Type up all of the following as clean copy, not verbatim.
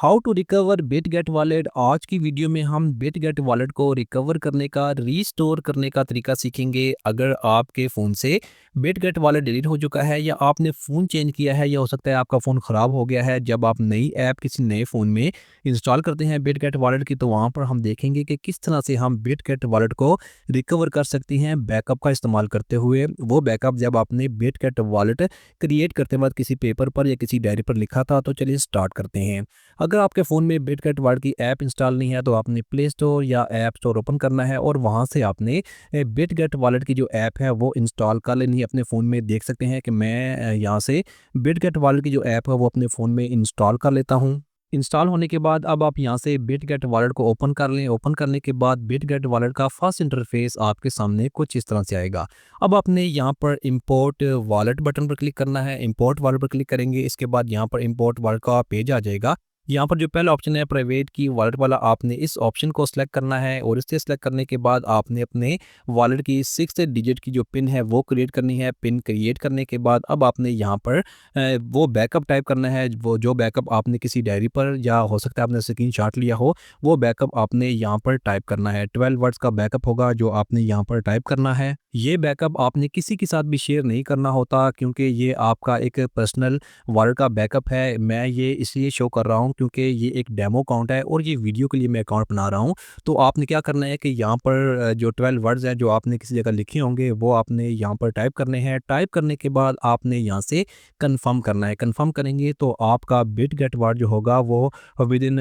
How to recover Bitget wallet. आज की video में हम बिटगेट वॉलेट को रिकवर करने का रीस्टोर करने का तरीका सीखेंगे। अगर आपके फ़ोन से बिटगेट वॉलेट डिलीट हो चुका है या आपने फ़ोन चेंज किया है या हो सकता है आपका फ़ोन ख़राब हो गया है, जब आप नई ऐप किसी नए फ़ोन में इंस्टॉल करते हैं बिटगेट वॉलेट की, तो वहाँ पर हम देखेंगे कि किस तरह से हम बिटगेट वॉलेट को रिकवर कर सकते हैं बैकअप का इस्तेमाल करते हुए। वो बैकअप जब आपने बिटगेट वॉलेट क्रिएट करते वक्त किसी पेपर पर या किसी डायरी पर लिखा था। तो चलिए स्टार्ट करते हैं। अगर आपके फ़ोन में बिटगेट वॉलेट की ऐप इंस्टॉल नहीं है तो आपने प्ले स्टोर या ऐप स्टोर ओपन करना है और वहाँ से आपने बिटगेट वॉलेट की जो ऐप है वो इंस्टॉल कर लेनी है अपने फ़ोन में। देख सकते हैं कि मैं यहाँ से बिटगेट वॉलेट की जो ऐप है वो अपने फ़ोन में इंस्टॉल कर लेता हूँ। इंस्टॉल होने के बाद अब आप यहाँ से बिटगेट वॉलेट को ओपन कर लें। ओपन करने के बाद बिटगेट वॉलेट का फर्स्ट इंटरफेस आपके सामने कुछ इस तरह से आएगा। अब आपने यहाँ पर इंपोर्ट वॉलेट बटन पर क्लिक करना है। इंपोर्ट वॉलेट पर क्लिक करेंगे, इसके बाद यहाँ पर इंपोर्ट वॉलेट का पेज आ जाएगा। यहाँ पर जो पहला ऑप्शन है प्राइवेट की वॉलेट वाला, आपने इस ऑप्शन को सिलेक्ट करना है और इसे सिलेक्ट करने के बाद आपने अपने वॉलेट की 6 डिजिट की जो पिन है वो क्रिएट करनी है। पिन क्रिएट करने के बाद अब आपने यहाँ पर वो बैकअप टाइप करना है। वो जो बैकअप आपने किसी डायरी पर या हो सकता है आपने स्क्रीनशॉट लिया हो, वो बैकअप आपने यहाँ पर टाइप करना है। 12 वर्ड्स का बैकअप होगा जो आपने यहाँ पर टाइप करना है। ये बैकअप आपने किसी के साथ भी शेयर नहीं करना होता क्योंकि ये आपका एक पर्सनल वॉलेट का बैकअप है। मैं ये इसलिए शो कर रहा हूँ क्योंकि ये एक डेमो अकाउंट है और ये वीडियो के लिए मैं अकाउंट बना रहा हूँ। तो आपने क्या करना है कि यहाँ पर जो 12 वर्ड्स हैं जो आपने किसी जगह लिखे होंगे वो आपने यहाँ पर टाइप करने हैं। टाइप करने के बाद आपने यहाँ से कंफर्म करना है। कंफर्म करेंगे तो आपका बिटगेट वर्ड जो होगा वो विद इन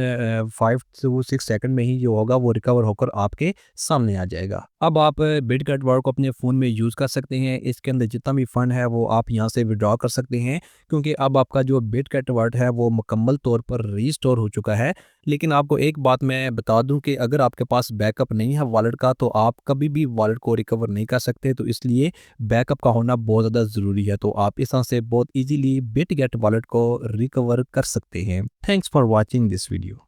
5 to 6 सेकंड में ही जो होगा वो रिकवर होकर आपके सामने आ जाएगा। अब आप बिटगेट वर्ड को अपने फ़ोन में यूज़ कर सकते हैं। इसके अंदर जितना भी फंड है वो आप यहाँ से विड्रॉ कर सकते हैं क्योंकि अब आपका जो बिटगेट वॉलेट है वो मुकम्मल तौर पर रीस्टोर हो चुका है। लेकिन आपको एक बात मैं बता दूं कि अगर आपके पास बैकअप नहीं है वॉलेट का तो आप कभी भी वॉलेट को रिकवर नहीं कर सकते। तो इसलिए बैकअप का होना बहुत ज़्यादा ज़रूरी है। तो आप इस तरह से बहुत इजीली बिटगेट वॉलेट को रिकवर कर सकते हैं। Thanks for watching this video.